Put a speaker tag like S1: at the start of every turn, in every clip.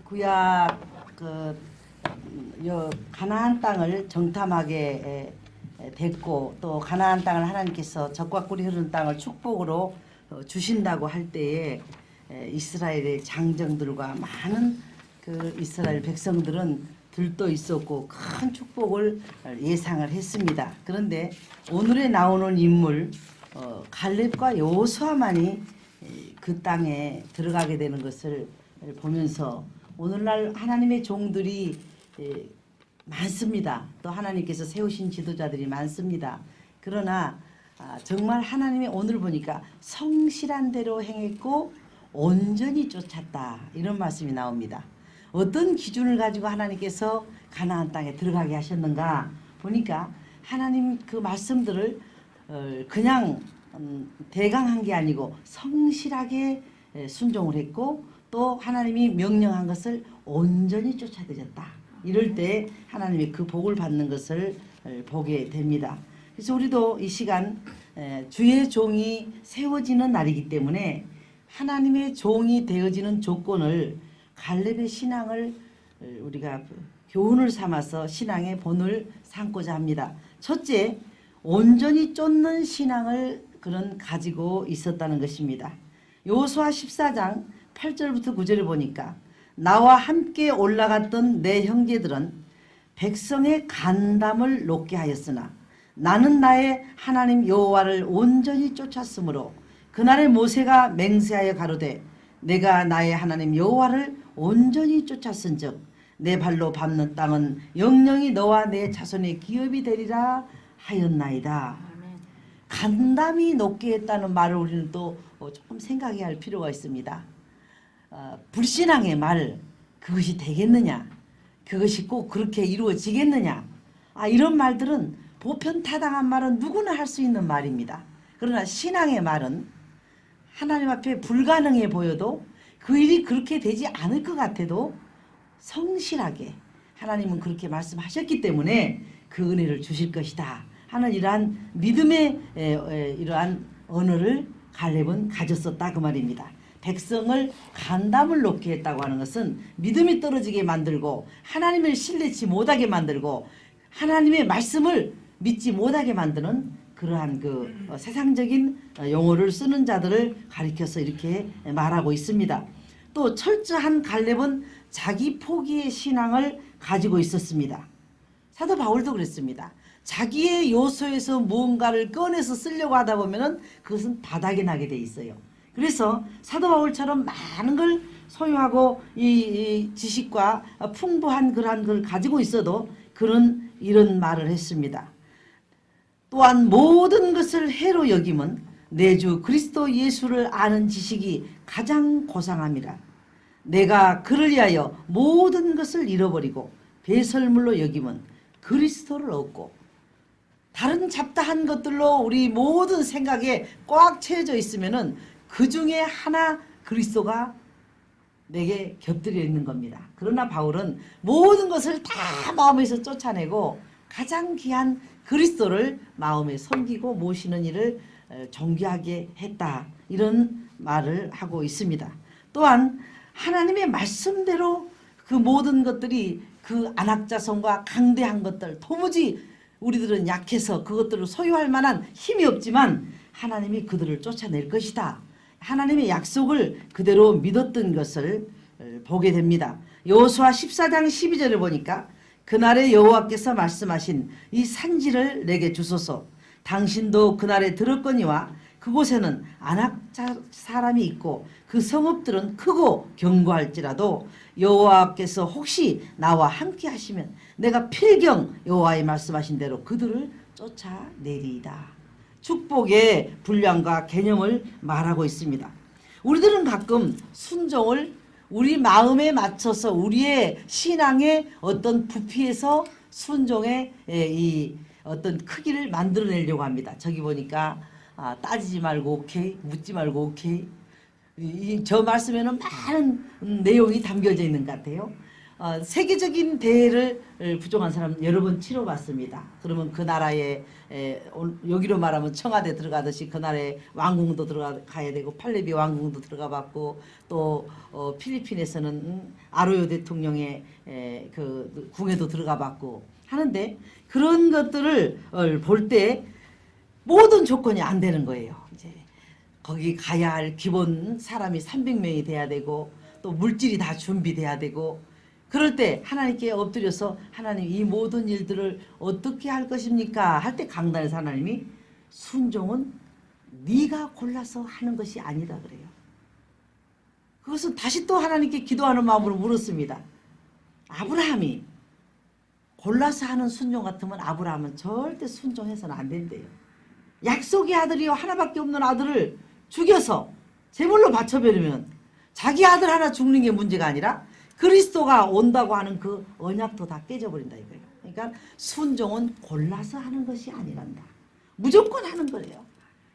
S1: 구약 가나안 땅을 정탐하게 됐고, 또 가나안 땅을 하나님께서 젖과 꿀이 흐르는 땅을 축복으로 주신다고 할 때에 이스라엘의 장정들과 많은 그 이스라엘 백성들은 들떠 있었고 큰 축복을 예상을 했습니다. 그런데 오늘에 나오는 인물 갈렙과 여호수아만이 그 땅에 들어가게 되는 것을 보면서 오늘날 하나님의 종들이 많습니다. 또 하나님께서 세우신 지도자들이 많습니다. 그러나 정말 하나님이 오늘 보니까 성실한 대로 행했고 온전히 쫓았다, 이런 말씀이 나옵니다. 어떤 기준을 가지고 하나님께서 가나안 땅에 들어가게 하셨는가 보니까 하나님 그 말씀들을 그냥 대강한 게 아니고 성실하게 순종을 했고, 또 하나님이 명령한 것을 온전히 쫓아들였다. 이럴 때 하나님이 그 복을 받는 것을 보게 됩니다. 그래서 우리도 이 시간 주의 종이 세워지는 날이기 때문에 하나님의 종이 되어지는 조건을, 갈렙의 신앙을 우리가 교훈을 삼아서 신앙의 본을 삼고자 합니다. 첫째, 온전히 쫓는 신앙을 그는 가지고 있었다는 것입니다. 여호수아 14장 8절부터 9절을 보니까 나와 함께 올라갔던 내 형제들은 백성의 간담을 높게 하였으나 나는 나의 하나님 여호와를 온전히 쫓았으므로 그날에 모세가 맹세하여 가로되 내가 나의 하나님 여호와를 온전히 쫓았은즉 내 발로 밟는 땅은 영영이 너와 내 자손의 기업이 되리라 하였나이다. 간담이 높게 했다는 말을 우리는 또 조금 생각해야 할 필요가 있습니다. 불신앙의 말, 그것이 되겠느냐, 그것이 꼭 그렇게 이루어지겠느냐, 이런 말들은 보편타당한 말은 누구나 할 수 있는 말입니다. 그러나 신앙의 말은 하나님 앞에 불가능해 보여도 그 일이 그렇게 되지 않을 것 같아도 성실하게 하나님은 그렇게 말씀하셨기 때문에 그 은혜를 주실 것이다 하는 이러한 믿음의 이러한 언어를 갈렙은 가졌었다, 그 말입니다. 백성을 간담을 높게 했다고 하는 것은 믿음이 떨어지게 만들고 하나님을 신뢰치 못하게 만들고 하나님의 말씀을 믿지 못하게 만드는 그러한 그 세상적인 용어를 쓰는 자들을 가리켜서 이렇게 말하고 있습니다. 또 철저한 갈렙은 자기 포기의 신앙을 가지고 있었습니다. 사도 바울도 그랬습니다. 자기의 요소에서 무언가를 꺼내서 쓰려고 하다 보면은 그것은 바닥이 나게 돼 있어요. 그래서 사도 바울처럼 많은 걸 소유하고 이 지식과 풍부한 그러한 걸 가지고 있어도 그는 이런 말을 했습니다. 또한 모든 것을 해로 여김은 내 주 그리스도 예수를 아는 지식이 가장 고상함이라. 내가 그를 위하여 모든 것을 잃어버리고 배설물로 여김은 그리스도를 얻고, 다른 잡다한 것들로 우리 모든 생각에 꽉 채워져 있으면은 그 중에 하나 그리스도가 내게 곁들여 있는 겁니다. 그러나 바울은 모든 것을 다 마음에서 쫓아내고 가장 귀한 그리스도를 마음에 섬기고 모시는 일을 존귀하게 했다, 이런 말을 하고 있습니다. 또한 하나님의 말씀대로 그 모든 것들이 그 안악자손과 강대한 것들, 도무지 우리들은 약해서 그것들을 소유할 만한 힘이 없지만 하나님이 그들을 쫓아낼 것이다, 하나님의 약속을 그대로 믿었던 것을 보게 됩니다. 여호수아 14장 12절을 보니까 그날에 여호와께서 말씀하신 이 산지를 내게 주소서. 당신도 그날에 들었거니와 그곳에는 안악 사람이 있고 그 성읍들은 크고 견고할지라도 여호와께서 혹시 나와 함께 하시면 내가 필경 여호와의 말씀하신 대로 그들을 쫓아내리이다. 축복의 분량과 개념을 말하고 있습니다. 우리들은 가끔 순종을 우리 마음에 맞춰서 우리의 신앙의 어떤 부피에서 순종의 이 어떤 크기를 만들어내려고 합니다. 저기 보니까 따지지 말고 오케이, 묻지 말고 오케이. 저 말씀에는 많은 내용이 담겨져 있는 것 같아요. 세계적인 대회를 부족한 사람 여러 번 치러봤습니다. 그러면 그 나라에 여기로 말하면 청와대 들어가듯이 그 나라에 왕궁도 들어가야 되고 팔레비 왕궁도 들어가봤고 또 필리핀에서는 아로요 대통령의 그 궁에도 들어가봤고 하는데 그런 것들을 볼 때 모든 조건이 안 되는 거예요. 이제 거기 가야 할 기본 사람이 300명이 돼야 되고 또 물질이 다 준비돼야 되고 그럴 때 하나님께 엎드려서 하나님 이 모든 일들을 어떻게 할 것입니까? 할 때 강단에서 하나님이 순종은 네가 골라서 하는 것이 아니다 그래요. 그것은 다시 또 하나님께 기도하는 마음으로 물었습니다. 아브라함이 골라서 하는 순종 같으면 아브라함은 절대 순종해서는 안 된대요. 약속의 아들이요 하나밖에 없는 아들을 죽여서 제물로 바쳐버리면 자기 아들 하나 죽는 게 문제가 아니라 그리스도가 온다고 하는 그 언약도 다 깨져버린다 이거예요. 그러니까 순종은 골라서 하는 것이 아니란다. 무조건 하는 거예요.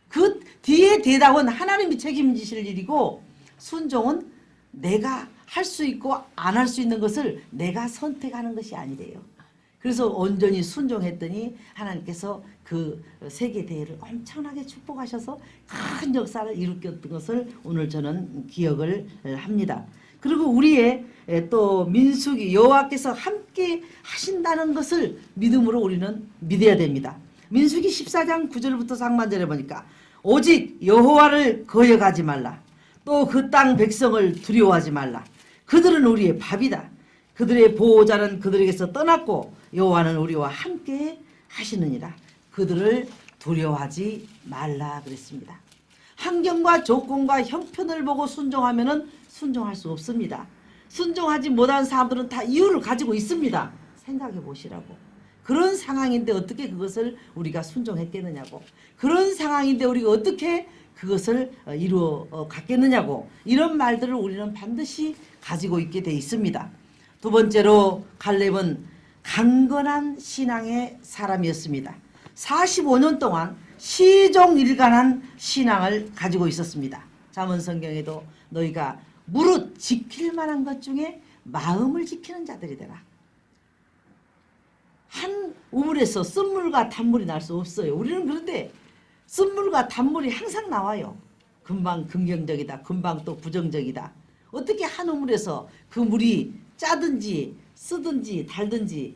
S1: 그 뒤에 대답은 하나님이 책임지실 일이고 순종은 내가 할 수 있고 안 할 수 있는 것을 내가 선택하는 것이 아니래요. 그래서 온전히 순종했더니 하나님께서 그 세계 대회를 엄청나게 축복하셔서 큰 역사를 일으켰던 것을 오늘 저는 기억을 합니다. 그리고 우리의 또 민수기 여호와께서 함께 하신다는 것을 믿음으로 우리는 믿어야 됩니다. 민수기 14장 9절부터 상반절에 보니까 오직 여호와를 거역하지 말라. 또 그 땅 백성을 두려워하지 말라. 그들은 우리의 밥이다. 그들의 보호자는 그들에게서 떠났고 여호와는 우리와 함께 하시느니라. 그들을 두려워하지 말라 그랬습니다. 환경과 조건과 형편을 보고 순종하면은 순종할 수 없습니다. 순종하지 못한 사람들은 다 이유를 가지고 있습니다. 생각해 보시라고. 그런 상황인데 어떻게 그것을 우리가 순종했겠느냐고. 그런 상황인데 우리가 어떻게 그것을 이루어 갔겠느냐고. 이런 말들을 우리는 반드시 가지고 있게 돼 있습니다. 두 번째로 갈렙은 강건한 신앙의 사람이었습니다. 45년 동안 시종일관한 신앙을 가지고 있었습니다. 잠언성경에도 너희가 무릇 지킬 만한 것 중에 마음을 지키는 자들이 되라. 한 우물에서 쓴물과 단물이 날 수 없어요. 우리는 그런데 쓴물과 단물이 항상 나와요. 금방 긍정적이다. 금방 또 부정적이다. 어떻게 한 우물에서 그 물이 짜든지 쓰든지 달든지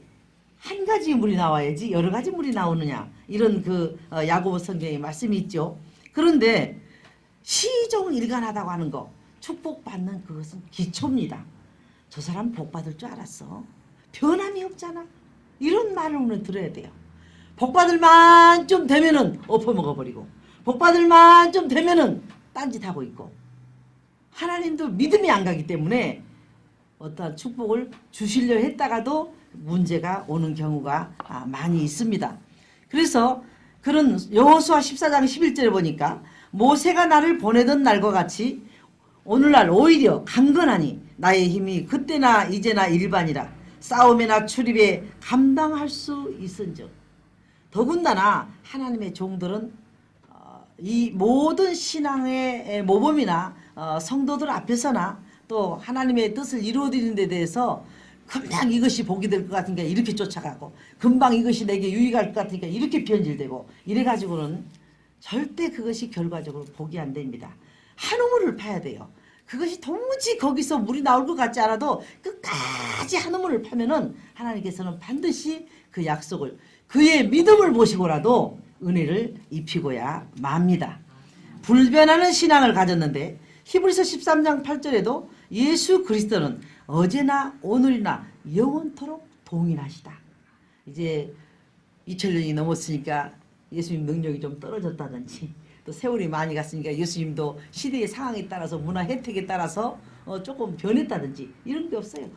S1: 한 가지 물이 나와야지 여러 가지 물이 나오느냐. 이런 그 야고보 성경에 말씀이 있죠. 그런데 시종일관하다고 하는 거 축복받는 그것은 기초입니다. 저 사람 복받을 줄 알았어. 변함이 없잖아. 이런 말을 우리는 들어야 돼요. 복받을 만좀 되면은 엎어먹어버리고 복받을 만좀 되면은 딴짓하고 있고 하나님도 믿음이 안 가기 때문에 어떠한 축복을 주시려 했다가도 문제가 오는 경우가 많이 있습니다. 그래서 그런 여호수아 14장 11절에 보니까 모세가 나를 보내던 날과 같이 오늘날 오히려 강건하니 나의 힘이 그때나 이제나 일반이라 싸움이나 출입에 감당할 수 있은즉. 더군다나 하나님의 종들은 이 모든 신앙의 모범이나 성도들 앞에서나 또 하나님의 뜻을 이루어드리는 데 대해서 금방 이것이 복이 될 것 같으니까 이렇게 쫓아가고 금방 이것이 내게 유익할 것 같으니까 이렇게 변질되고 이래가지고는 절대 그것이 결과적으로 복이 안 됩니다. 한 우물을 파야 돼요. 그것이 도무지 거기서 물이 나올 것 같지 않아도 끝까지 한 우물을 파면은 하나님께서는 반드시 그 약속을 그의 믿음을 보시고라도 은혜를 입히고야 맙니다. 불변하는 신앙을 가졌는데 히브리서 13장 8절에도 예수 그리스도는 어제나 오늘이나 영원토록 동일하시다. 이제 2000년이 넘었으니까 예수님 능력이 좀 떨어졌다든지 또 세월이 많이 갔으니까 예수님도 시대의 상황에 따라서 문화 혜택에 따라서 조금 변했다든지 이런 게 없어요.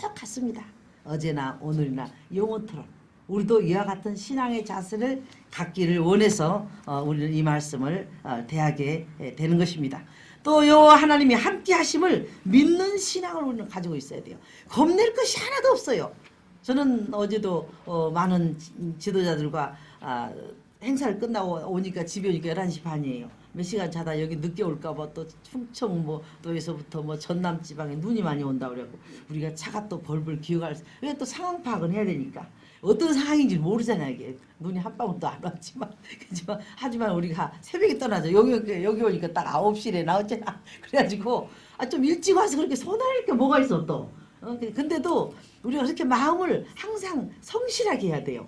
S1: 똑같습니다. 어제나 오늘이나 영원토록. 우리도 이와 같은 신앙의 자세를 갖기를 원해서 우리는 이 말씀을 대하게 되는 것입니다. 또 여호와 하나님이 함께 하심을 믿는 신앙을 우리는 가지고 있어야 돼요. 겁낼 것이 하나도 없어요. 저는 어제도 많은 지도자들과 행사를 끝나고 오니까 집에 오니까 11시 반이에요. 몇 시간 자다 여기 늦게 올까봐 또 충청 뭐 또에서부터 뭐 전남 지방에 눈이 많이 온다 그래고 우리가 차가 또 벌벌 기어갈 왜 또 상황 파악은 해야 되니까 어떤 상황인지 모르잖아요. 이게 눈이 한 방울도 안 왔지만 하지만 우리가 새벽에 떠나죠. 여기 오니까 딱 9시에 나왔잖아. 그래가지고 좀 일찍 와서 그렇게 손할 게 뭐가 있어 또. 근데도 우리가 그렇게 마음을 항상 성실하게 해야 돼요.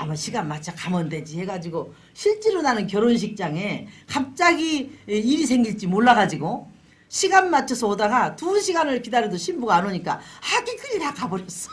S1: 뭐 시간 맞춰 가면 되지 해가지고 실제로 나는 결혼식장에 갑자기 일이 생길지 몰라가지고 시간 맞춰서 오다가 2시간을 기다려도 신부가 안 오니까 하객들이 다 가버렸어.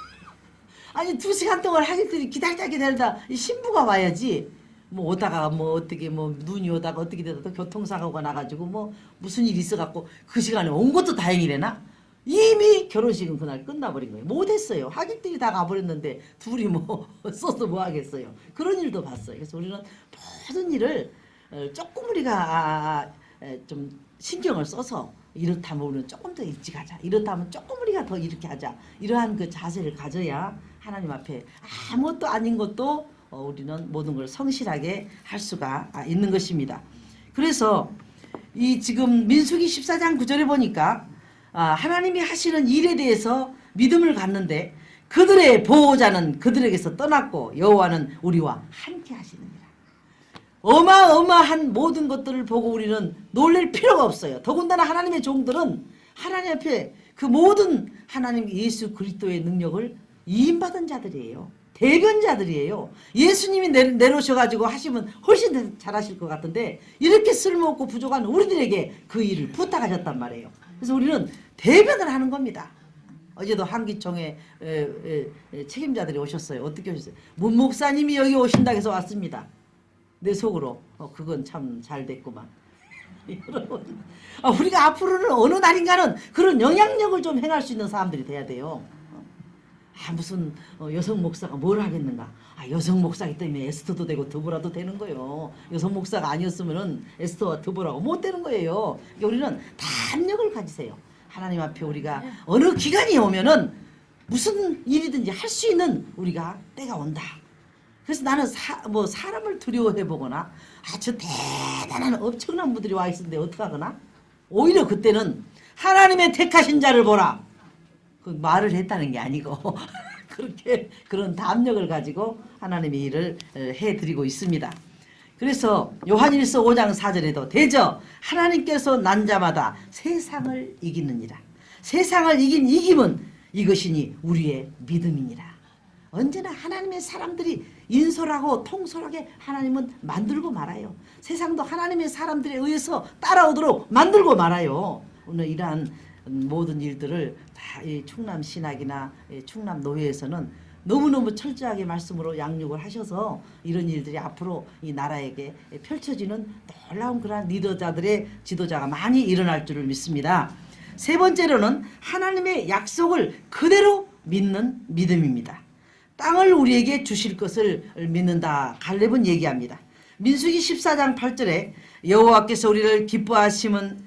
S1: 아니 2시간 동안 하객들이 기다리다 이 신부가 와야지. 뭐 오다가 뭐 어떻게 뭐 눈이 오다가 어떻게 되다 또 교통사고가 나가지고 뭐 무슨 일이 있어갖고 그 시간에 온 것도 다행이래나? 이미 결혼식은 그날 끝나버린 거예요. 못했어요. 하객들이 다 가버렸는데 둘이 뭐 써서 뭐 하겠어요. 그런 일도 봤어요. 그래서 우리는 모든 일을 조금 우리가 좀 신경을 써서 이렇다면 우리는 조금 더 일찍 하자. 이렇다면 조금 우리가 더 이렇게 하자. 이러한 그 자세를 가져야 하나님 앞에 아무것도 아닌 것도 우리는 모든 걸 성실하게 할 수가 있는 것입니다. 그래서 이 지금 민수기 14장 9절에 보니까 하나님이 하시는 일에 대해서 믿음을 갖는데 그들의 보호자는 그들에게서 떠났고 여호와는 우리와 함께 하시느니라. 어마어마한 모든 것들을 보고 우리는 놀랄 필요가 없어요. 더군다나 하나님의 종들은 하나님 앞에 그 모든 하나님 예수 그리스도의 능력을 이임받은 자들이에요. 대변자들이에요. 예수님이 내놓으셔가지고 하시면 훨씬 잘하실 것 같은데 이렇게 쓸모없고 부족한 우리들에게 그 일을 부탁하셨단 말이에요. 그래서 우리는 대변을 하는 겁니다. 어제도 한기총회 책임자들이 오셨어요. 어떻게 오셨어요? 문 목사님이 여기 오신다고 해서 왔습니다. 내 속으로 그건 참 잘 됐구만. 여러분 우리가 앞으로는 어느 날인가는 그런 영향력을 좀 행할 수 있는 사람들이 돼야 돼요. 무슨 여성 목사가 뭘 하겠는가? 여성 목사기 때문에 에스더도 되고 드보라도 되는 거예요. 여성 목사가 아니었으면은 에스더와 드보라가 못 되는 거예요. 그러니까 우리는 담력을 가지세요. 하나님 앞에 우리가 어느 기간이 오면은 무슨 일이든지 할 수 있는 우리가 때가 온다. 그래서 나는 사람을 두려워해 보거나 저 대단한 엄청난 분들이 와 있는데 어떡하거나 오히려 그때는 하나님의 택하신 자를 보라. 그 말을 했다는 게 아니고 그렇게 그런 담력을 가지고 하나님의 일을 해드리고 있습니다. 그래서 요한일서 5장 4절에도 대저 하나님께서 난 자마다 세상을 이기느니라. 세상을 이긴 이김은 이것이니 우리의 믿음이니라. 언제나 하나님의 사람들이 인솔하고 통솔하게 하나님은 만들고 말아요. 세상도 하나님의 사람들에 의해서 따라오도록 만들고 말아요. 오늘 이러한 모든 일들을 다 이 충남 신학이나 충남 노회에서는 너무너무 철저하게 말씀으로 양육을 하셔서 이런 일들이 앞으로 이 나라에게 펼쳐지는 놀라운 그러한 리더자들의 지도자가 많이 일어날 줄을 믿습니다. 세 번째로는 하나님의 약속을 그대로 믿는 믿음입니다. 땅을 우리에게 주실 것을 믿는다. 갈렙은 얘기합니다. 민수기 14장 8절에 여호와께서 우리를 기뻐하심은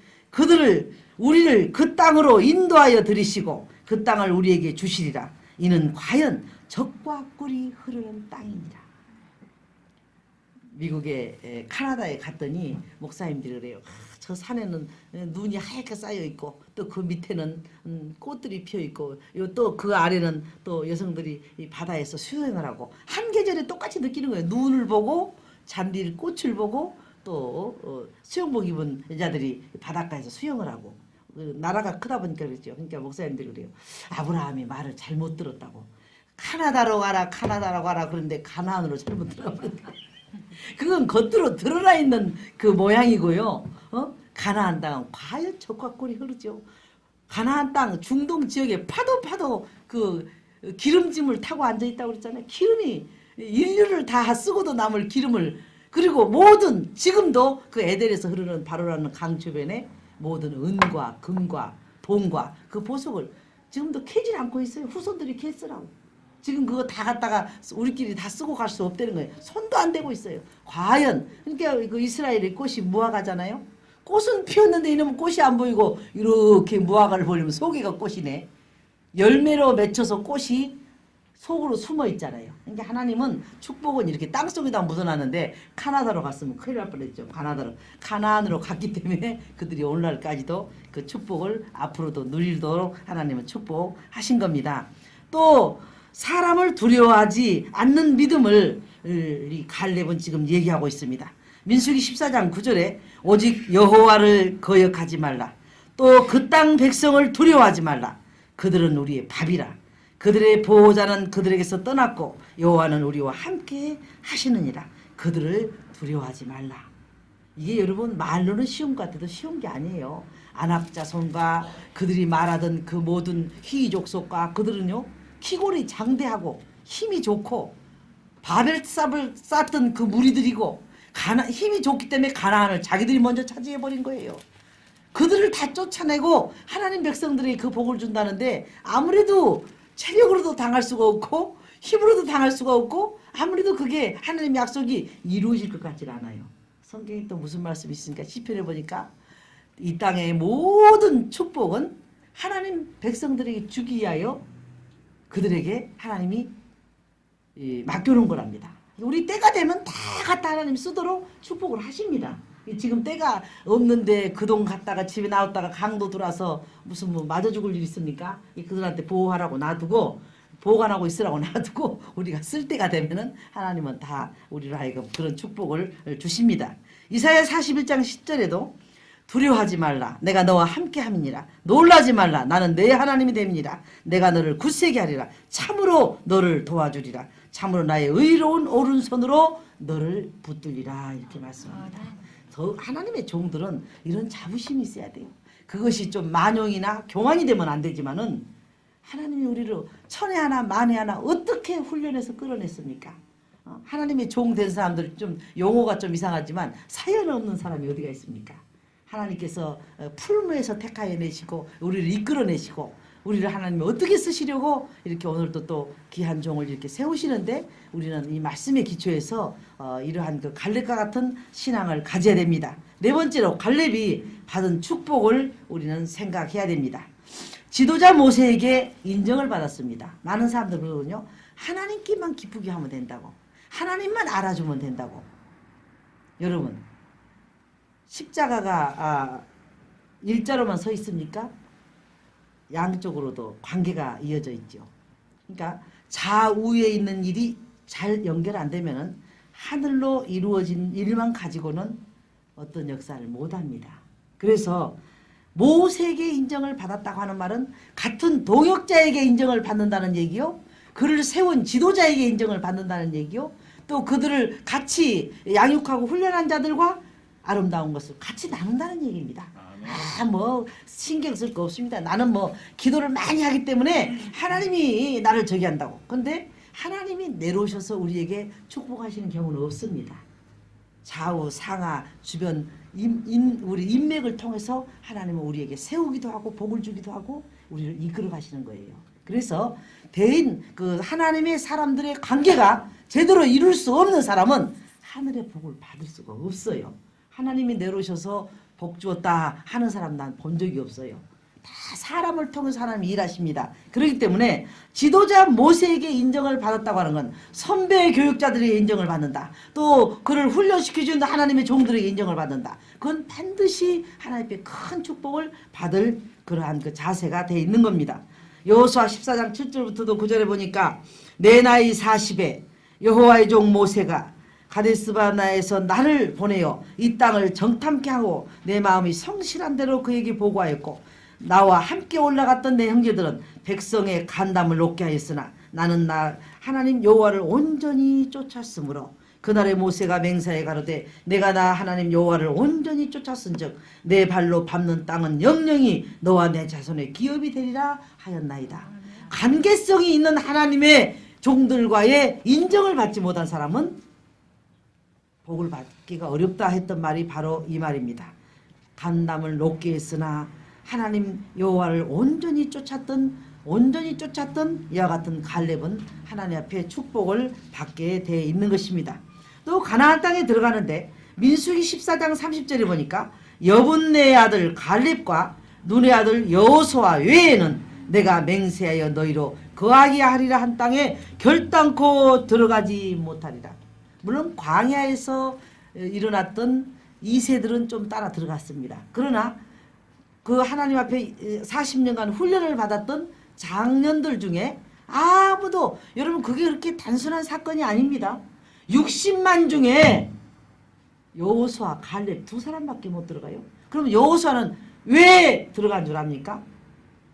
S1: 우리를 그 땅으로 인도하여 들이시고 그 땅을 우리에게 주시리라. 이는 과연 적과 꿀이 흐르는 땅이니라. 미국의 캐나다에 갔더니 목사님들이 그래요. 저 산에는 눈이 하얗게 쌓여 있고 또 그 밑에는 꽃들이 피어 있고 또 그 아래는 또 여성들이 이 바다에서 수영을 하고 한 계절에 똑같이 느끼는 거예요. 눈을 보고 잔디를 꽃을 보고 또 수영복 입은 여자들이 바닷가에서 수영을 하고 나라가 크다 보니까 그랬죠. 그러니까 목사님들이 그래요. 아브라함이 말을 잘못 들었다고. 카나다로 가라 카나다로 가라 그런데 가나안으로 잘못 들어가버렸다. 그건 겉으로 드러나 있는 그 모양이고요. 가나안 땅은 과연 적과 꿀이 흐르죠. 가나안 땅 중동 지역에 파도 그 기름짐을 타고 앉아 있다고 그랬잖아요. 기름이 인류를 다 쓰고도 남을 기름을 그리고 모든 지금도 그 에델에서 흐르는 바로라는 강 주변에 모든 은과 금과 돈과 그 보석을 지금도 캐질 않고 있어요. 후손들이 캐쓰라고. 지금 그거 다 갖다가 우리끼리 다 쓰고 갈 수 없다는 거예요. 손도 안 대고 있어요. 과연 그러니까 그 이스라엘의 꽃이 무화과잖아요. 꽃은 피었는데 이놈은 꽃이 안 보이고 이렇게 무화과를 보려면 속에가 꽃이네. 열매로 맺혀서 꽃이 속으로 숨어 있잖아요. 그러니까 하나님은 축복은 이렇게 땅속에다 묻어놨는데 카나다로 갔으면 큰일 날 뻔했죠. 가나안으로 갔기 때문에 그들이 오늘날까지도 그 축복을 앞으로도 누리도록 하나님은 축복하신 겁니다. 또 사람을 두려워하지 않는 믿음을 이 갈렙은 지금 얘기하고 있습니다. 민수기 14장 9절에 오직 여호와를 거역하지 말라. 또 그 땅 백성을 두려워하지 말라. 그들은 우리의 밥이라. 그들의 보호자는 그들에게서 떠났고 여호와는 우리와 함께 하시느니라. 그들을 두려워하지 말라. 이게 여러분 말로는 쉬운 것 같아도 쉬운 게 아니에요. 안압자손과 그들이 말하던 그 모든 희족속과 그들은요 키골이 장대하고 힘이 좋고 바벨탑을 쌓던 그 무리들이고 힘이 좋기 때문에 가나안을 자기들이 먼저 차지해버린 거예요. 그들을 다 쫓아내고 하나님 백성들에게 그 복을 준다는데 아무래도 체력으로도 당할 수가 없고 힘으로도 당할 수가 없고 아무래도 그게 하나님의 약속이 이루어질 것 같지 않아요. 성경에 또 무슨 말씀이 있으니까 시편에 보니까 이 땅의 모든 축복은 하나님 백성들에게 주기 위하여 그들에게 하나님이 맡겨놓은 거랍니다. 우리 때가 되면 다 갖다 하나님 쓰도록 축복을 하십니다. 지금 때가 없는데 그 돈 갖다가 집에 나왔다가 강도 들어와서 무슨 뭐 맞아 죽을 일 있습니까? 그들한테 보호하라고 놔두고 보관하고 있으라고 놔두고 우리가 쓸 때가 되면은 하나님은 다 우리로 하여금 그런 축복을 주십니다. 이사야 41장 10절에도 두려워하지 말라. 내가 너와 함께 함이니라. 놀라지 말라. 나는 내 하나님이 됨이니라. 내가 너를 굳세게 하리라. 참으로 너를 도와주리라. 참으로 나의 의로운 오른손으로 너를 붙들리라. 이렇게 말씀합니다. 하나님의 종들은 이런 자부심이 있어야 돼요. 그것이 좀 만용이나 교만이 되면 안 되지만은 하나님이 우리를 천에 하나 만에 하나 어떻게 훈련해서 끌어냈습니까? 하나님의 종 된 사람들 좀 용어가 좀 이상하지만 사연 없는 사람이 어디가 있습니까? 하나님께서 풀무에서 택하여 내시고 우리를 이끌어내시고 우리를 하나님이 어떻게 쓰시려고 이렇게 오늘도 또 귀한 종을 이렇게 세우시는데 우리는 이 말씀의 기초에서 이러한 그 갈렙과 같은 신앙을 가져야 됩니다. 네 번째로 갈렙이 받은 축복을 우리는 생각해야 됩니다. 지도자 모세에게 인정을 받았습니다. 많은 사람들 그러거든요. 하나님께만 기쁘게 하면 된다고. 하나님만 알아주면 된다고. 여러분 십자가가 일자로만 서 있습니까? 양쪽으로도 관계가 이어져 있죠. 그러니까 좌우에 있는 일이 잘 연결 안 되면은 하늘로 이루어진 일만 가지고는 어떤 역사를 못 합니다. 그래서 모세에게 인정을 받았다고 하는 말은 같은 동역자에게 인정을 받는다는 얘기요. 그를 세운 지도자에게 인정을 받는다는 얘기요. 또 그들을 같이 양육하고 훈련한 자들과 아름다운 것을 같이 나눈다는 얘기입니다. 뭐 신경 쓸 거 없습니다. 나는 뭐 기도를 많이 하기 때문에 하나님이 나를 저기 한다고. 근데 하나님이 내려오셔서 우리에게 축복하시는 경우는 없습니다. 좌우 상하 주변 우리 인맥을 통해서 하나님은 우리에게 세우기도 하고 복을 주기도 하고 우리를 이끌어 가시는 거예요. 그래서 대인 그 하나님의 사람들의 관계가 제대로 이룰 수 없는 사람은 하늘의 복을 받을 수가 없어요. 하나님이 내려오셔서 복 주었다 하는 사람 난 본 적이 없어요. 다 사람을 통해서 하나님이 일하십니다. 그렇기 때문에 지도자 모세에게 인정을 받았다고 하는 건 선배 교육자들에게 인정을 받는다. 또 그를 훈련시켜준 하나님의 종들에게 인정을 받는다. 그건 반드시 하나님의 큰 축복을 받을 그러한 그 자세가 돼 있는 겁니다. 여호수아 14장 7절부터도 9절에 보니까 내 나이 40에 여호와의 종 모세가 가데스바나에서 나를 보내어 이 땅을 정탐케 하고 내 마음이 성실한 대로 그에게 보고하였고 나와 함께 올라갔던 내 형제들은 백성의 간담을 높게 하였으나 나는 나 하나님 여호와를 온전히 쫓았으므로 그날의 모세가 맹세하여 가로되 내가 나 하나님 여호와를 온전히 쫓았은즉 내 발로 밟는 땅은 영영이 너와 내 자손의 기업이 되리라 하였나이다. 관계성이 있는 하나님의 종들과의 인정을 받지 못한 사람은 복을 받기가 어렵다 했던 말이 바로 이 말입니다. 간담을 높게 했으나 하나님 여호와를 온전히 쫓았던 이와 같은 갈렙은 하나님 앞에 축복을 받게 돼 있는 것입니다. 또 가나안 땅에 들어가는데 민수기 14장 30절에 보니까 여분네의 아들 갈렙과 눈의 아들 여호수아 외에는 내가 맹세하여 너희로 거하게 하리라 한 땅에 결단코 들어가지 못하리라. 물론 광야에서 일어났던 이세들은 좀 따라 들어갔습니다. 그러나 그 하나님 앞에 40년간 훈련을 받았던 장년들 중에 아무도, 여러분 그게 그렇게 단순한 사건이 아닙니다. 60만 중에 여호수아, 갈렙 두 사람밖에 못 들어가요. 그럼 여호수아는 왜 들어간 줄 압니까?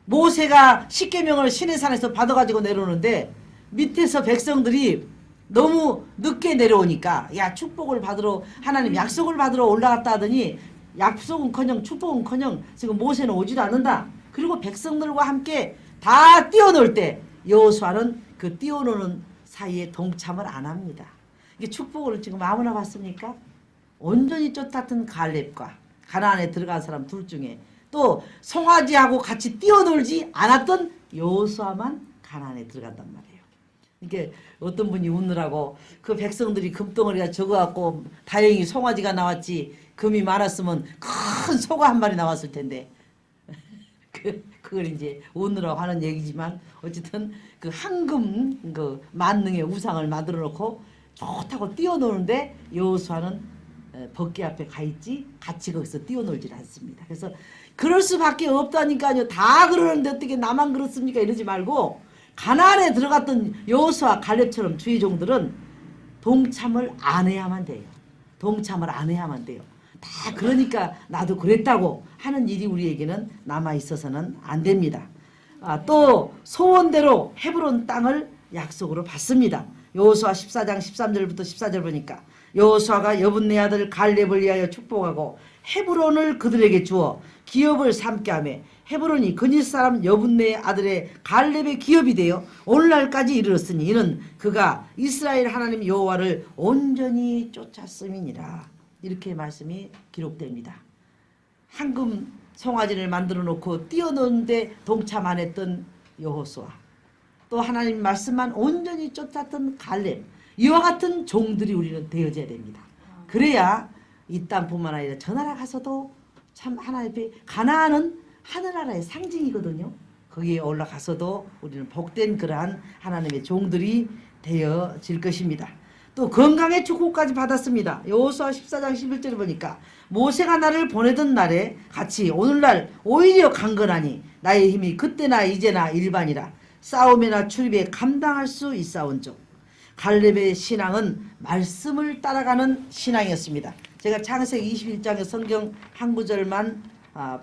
S1: 모세가 십계명을 시내산에서 받아가지고 내려오는데 밑에서 백성들이 너무 늦게 내려오니까 야, 축복을 받으러, 하나님 약속을 받으러 올라갔다 하더니 약속은커녕 축복은커녕 지금 모세는 오지도 않는다. 그리고 백성들과 함께 다 뛰어놀 때 여호수아는 그 뛰어노는 사이에 동참을 안 합니다. 이게 축복을 지금 아무나 받습니까? 온전히 쫓았던 갈렙과 가나안에 들어간 사람 둘 중에 또 송아지하고 같이 뛰어놀지 않았던 여호수아만 가나안에 들어간단 말이에요. 이게 어떤 분이 웃느라고 그 백성들이 금덩어리가 적어갖고 다행히 송아지가 나왔지 금이 많았으면 큰 소가 한 마리 나왔을 텐데 그걸 이제 웃느라고 하는 얘기지만 어쨌든 그 황금 그 만능의 우상을 만들어 놓고 좋다고 뛰어노는데 여호수아는 벗개 앞에 가 있지 같이 거기서 뛰어놀질 않습니다. 그래서 그럴 수밖에 없다니까요. 다 그러는데 어떻게 나만 그렇습니까? 이러지 말고 가나안에 들어갔던 여호수아, 갈렙처럼 주의 종들은 동참을 안 해야만 돼요. 동참을 안 해야만 돼요. 다 그러니까 나도 그랬다고 하는 일이 우리에게는 남아있어서는 안 됩니다. 또 소원대로 헤브론 땅을 약속으로 받습니다. 여호수아 14장 13절부터 14절 보니까 여호수아가 여분네 아들 갈렙을 위하여 축복하고 헤브론을 그들에게 주어 기업을 삼게 하며 헤브론이 그닛 사람 여분네 아들의 갈렙의 기업이 되어 오늘날까지 이르렀으니 이는 그가 이스라엘 하나님 여호와를 온전히 쫓았음이니라. 이렇게 말씀이 기록됩니다. 황금 송아지를 만들어 놓고 뛰어노는데 동참 안 했던 여호수아, 또 하나님 말씀만 온전히 쫓았던 갈렙, 이와 같은 종들이 우리는 되어져야 됩니다. 그래야 이 땅뿐만 아니라 저 나라 가서도 참 하나님 앞에, 가나안은 하늘나라의 상징이거든요. 거기에 올라가서도 우리는 복된 그러한 하나님의 종들이 되어질 것입니다. 또 건강의 축복까지 받았습니다. 여호수아 14장 11절을 보니까 모세가 나를 보내던 날에 같이 오늘날 오히려 강건하니 나의 힘이 그때나 이제나 일반이라 싸움이나 출입에 감당할 수 있사온즉. 갈렙의 신앙은 말씀을 따라가는 신앙이었습니다. 제가 창세기 21장의 성경 한 구절만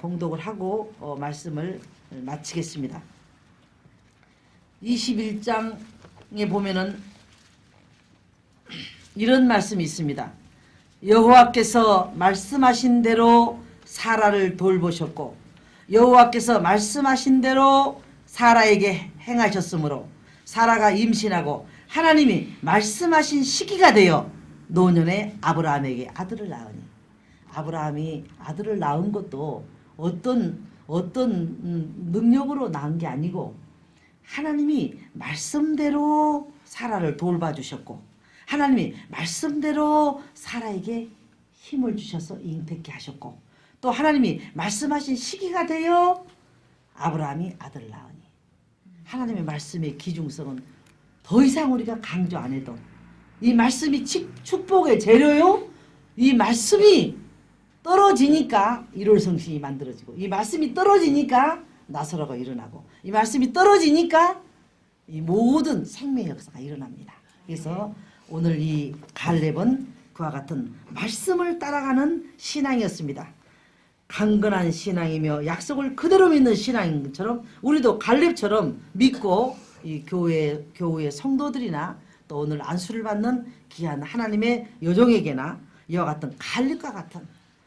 S1: 봉독을 하고 말씀을 마치겠습니다. 21장에 보면은 이런 말씀이 있습니다. 여호와께서 말씀하신 대로 사라를 돌보셨고 여호와께서 말씀하신 대로 사라에게 행하셨으므로 사라가 임신하고 하나님이 말씀하신 시기가 되어 노년에 아브라함에게 아들을 낳으니, 아브라함이 아들을 낳은 것도 어떤 능력으로 낳은 게 아니고 하나님이 말씀대로 사라를 돌봐주셨고 하나님이 말씀대로 사라에게 힘을 주셔서 잉태케 하셨고 또 하나님이 말씀하신 시기가 되어 아브라함이 아들을 낳으니, 하나님의 말씀의 기중성은 더 이상 우리가 강조 안 해도 이 말씀이 축복의 재료요. 이 말씀이 떨어지니까 일월성신이 만들어지고 이 말씀이 떨어지니까 나사로가 일어나고 이 말씀이 떨어지니까 이 모든 생명의 역사가 일어납니다. 그래서 오늘 이 갈렙은 그와 같은 말씀을 따라가는 신앙이었습니다. 강건한 신앙이며 약속을 그대로 믿는 신앙처럼 우리도 갈렙처럼 믿고 이 교회 성도들이나 또 오늘 안수를 받는 귀한 하나님의 여종에게나 이와 같은 갈렙과 같은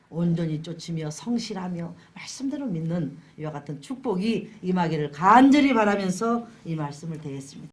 S1: 온전히 쫓으며 성실하며 말씀대로 믿는 이와 같은 축복이 임하기를 간절히 바라면서 이 말씀을 드리겠습니다.